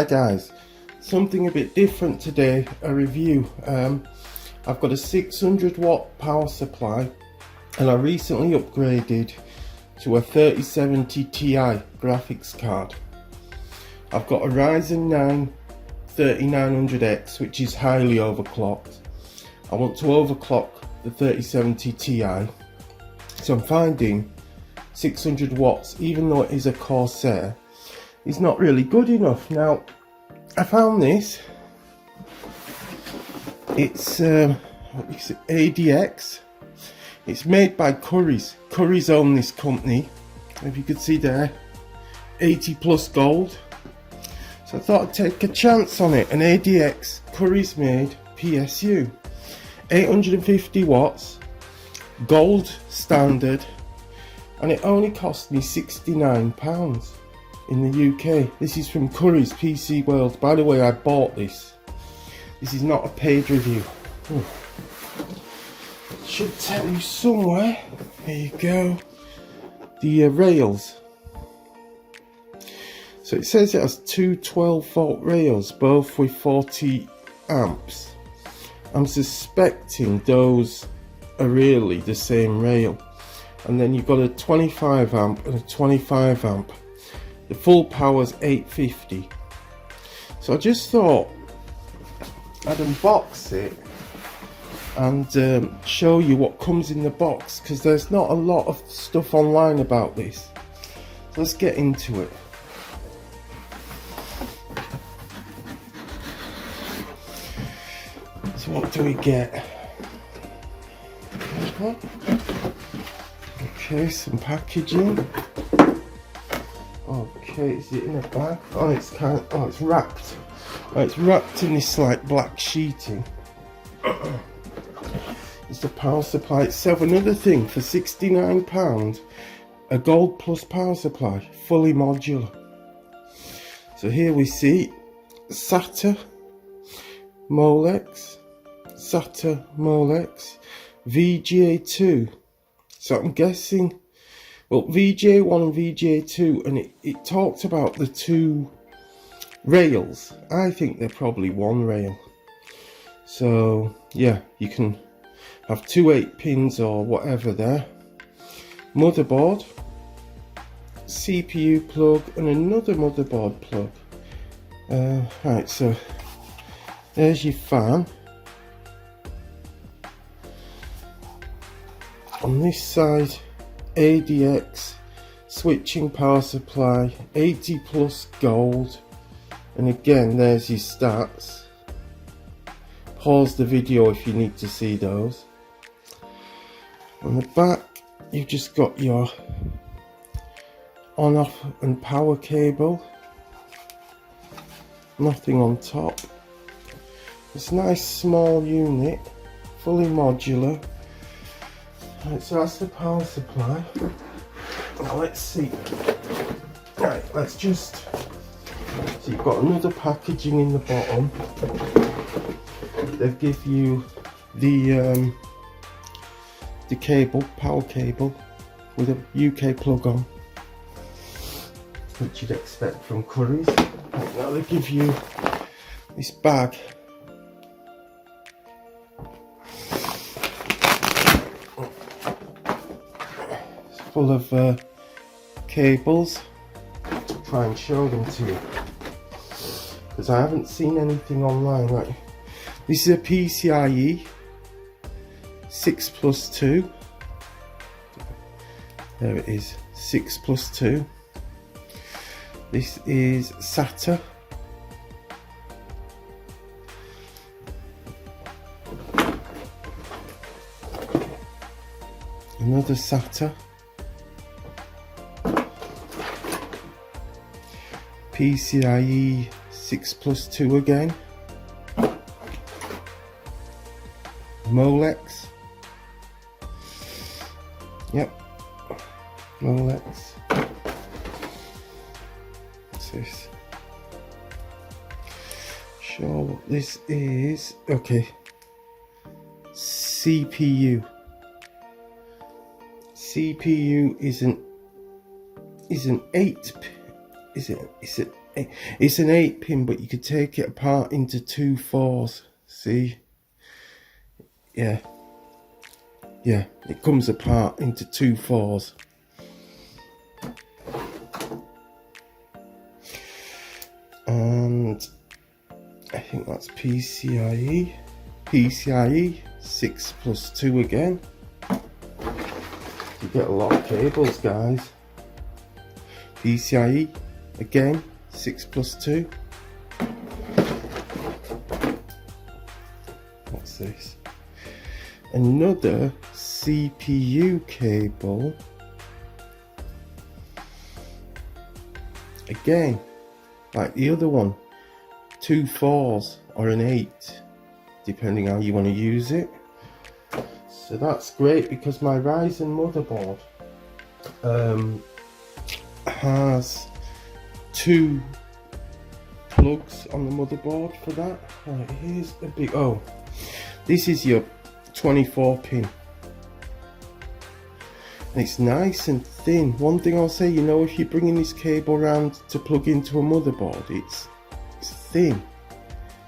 Hi guys, something a bit different today, a review. I've got a 600 watt power supply and I recently upgraded to a 3070 Ti graphics card. I've got a Ryzen 9 3900X which is highly overclocked. I want to overclock the 3070 Ti, so I'm finding 600 watts, even though it is a Corsair, is not really good enough. Now I found this, it's ADX. It's made by Currys own this company, if you could see there, 80 plus gold. So I thought I'd take a chance on it. An ADX Currys made PSU, 850 watts, gold standard, and it only cost me £69 in the UK. This is from Currys PC World. By the way, I bought this. This is not a paid review. Should tell you somewhere. There you go. The rails. So it says it has two 12-volt rails, both with 40 amps. I'm suspecting those are really the same rail. And then you've got a 25 amp and a 25 amp. The full power is 850. So I just thought I'd unbox it and show you what comes in the box, because there's not a lot of stuff online about this. So let's get into it. So what do we get? Okay, some packaging. Okay, is it in a bag? Oh, it's it's wrapped. Oh, it's wrapped in this like black sheeting. It's the power supply itself. Another thing, for £69, a gold plus power supply, fully modular. So here we see SATA Molex, VGA2. So I'm guessing, well, VGA1 and VGA2, and it talked about the two rails. I think they're probably one rail. So yeah, you can have two 8 pins or whatever there. Motherboard, CPU plug, and another motherboard plug. Right, so there's your fan. On this side, ADX switching power supply, 80 plus gold, and again there's your stats. Pause the video if you need to see those. On the back you've just got your on, off and power cable. Nothing on top. It's a nice small unit, fully modular. Right, so that's the power supply. Now let's see. Right, let's just. So you've got another packaging in the bottom. They give you the cable, power cable, with a UK plug on, which you'd expect from Currys. Right, now they give you this bag. Full of cables. I'll try and show them to you, because I haven't seen anything online. Right, this is a PCIe 6+2. There it is, 6+2. This is SATA. Another SATA. PCIe 6+2 again. Molex. Yep. Molex. What's this? Sure what this is. Okay. CPU. CPU is an 8. It's It's an 8-pin, but you could take it apart into 2 4s. See? Yeah, it comes apart into 2 4s. And I think that's PCIe 6+2 again. You get a lot of cables, guys. PCIe again 6+2. What's this? Another CPU cable. Again, like the other one, 2 4s or an 8, depending how you want to use it. So that's great, because my Ryzen motherboard has 2 plugs on the motherboard for that. Right, here's a big, oh, this is your 24-pin. It's nice and thin. One thing I'll say, you know, if you're bringing this cable around to plug into a motherboard, it's thin.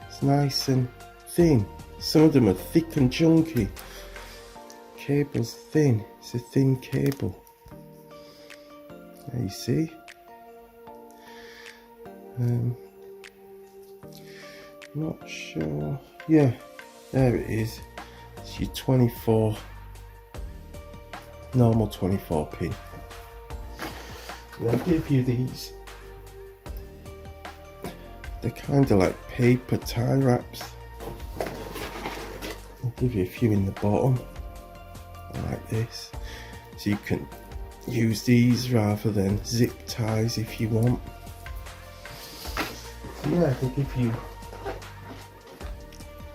It's nice and thin. Some of them are thick and chunky. Cable's thin. It's a thin cable. There you see. Not sure. Yeah, there it is. It's your 24, normal 24-pin. They'll give you these. They're kind of like paper tie wraps. I'll give you a few in the bottom, like this, so you can use these rather than zip ties if you want. So yeah, they give you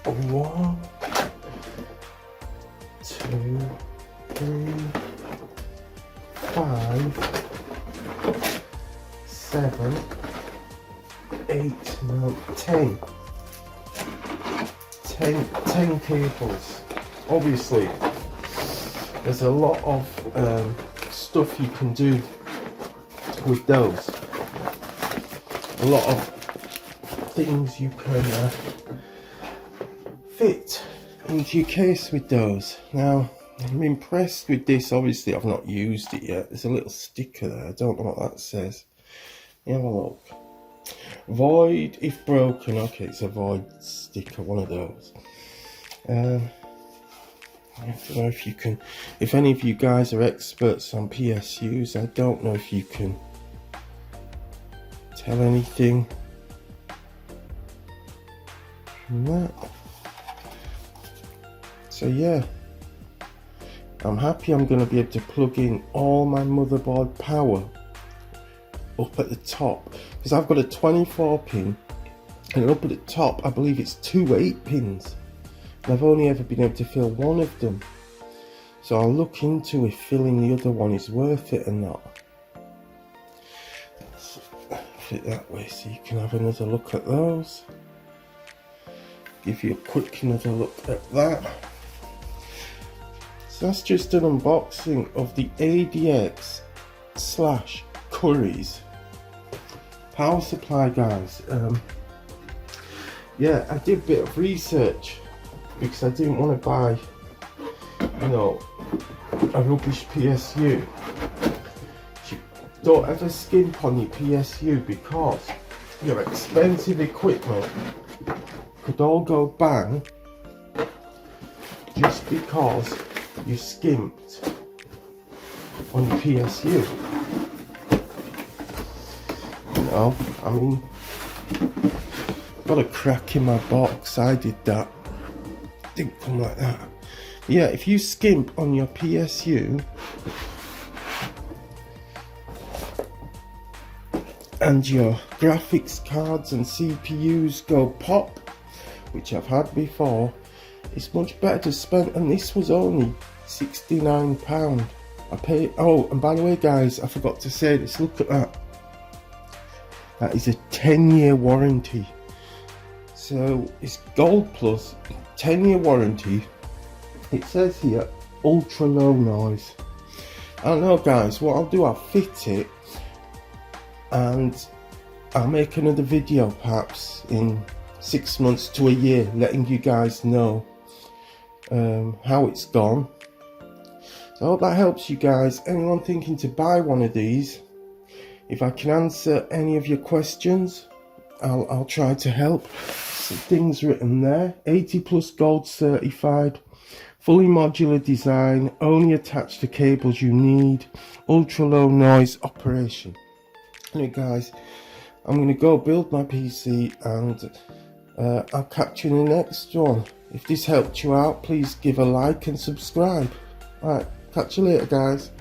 1, 2, 3, 5, 7, 8, no, 10 cables. Obviously there's a lot of stuff you can do with those, a lot of things you can fit into your case with those. Now I'm impressed with this. Obviously I've not used it yet. There's a little sticker there, I don't know what that says. Have a look. Void if broken. Okay, it's a void sticker, one of those. I don't know if you can, if any of you guys are experts on PSUs, I don't know if you can tell anything from that. So yeah, I'm happy I'm going to be able to plug in all my motherboard power up at the top, because I've got a 24-pin, and up at the top I believe it's 2 8-pins, and I've only ever been able to fill one of them. So I'll look into if filling the other one is worth it or not. Let's put it that way so you can have another look at those. Give you a quick another look at that. So that's just an unboxing of the ADX / Curry's power supply, guys. Yeah, I did a bit of research because I didn't want to buy, you know, a rubbish PSU. Don't ever skimp on your PSU, because your expensive equipment could all go bang just because you skimped on your PSU. You know, I mean, got a crack in my box. I did that. Didn't come like that. Yeah, if you skimp on your PSU and your graphics cards and CPUs go pop, which I've had before, it's much better to spend. And this was only £69. I paid. Oh, and by the way, guys, I forgot to say this. Look at that. That is a 10-year warranty. So it's Gold Plus, 10-year warranty. It says here ultra low noise. I don't know, guys. What I'll do, I'll fit it, and I'll make another video perhaps in 6 months to a year, letting you guys know how it's gone. So I hope that helps you guys. Anyone thinking to buy one of these, if I can answer any of your questions, I'll try to help. Some things written there. 80 plus gold certified, fully modular design, only attach the cables you need, ultra low noise operation. Anyway guys, I'm going to go build my PC, and I'll catch you in the next one. If this helped you out, please give a like and subscribe. Alright, catch you later guys.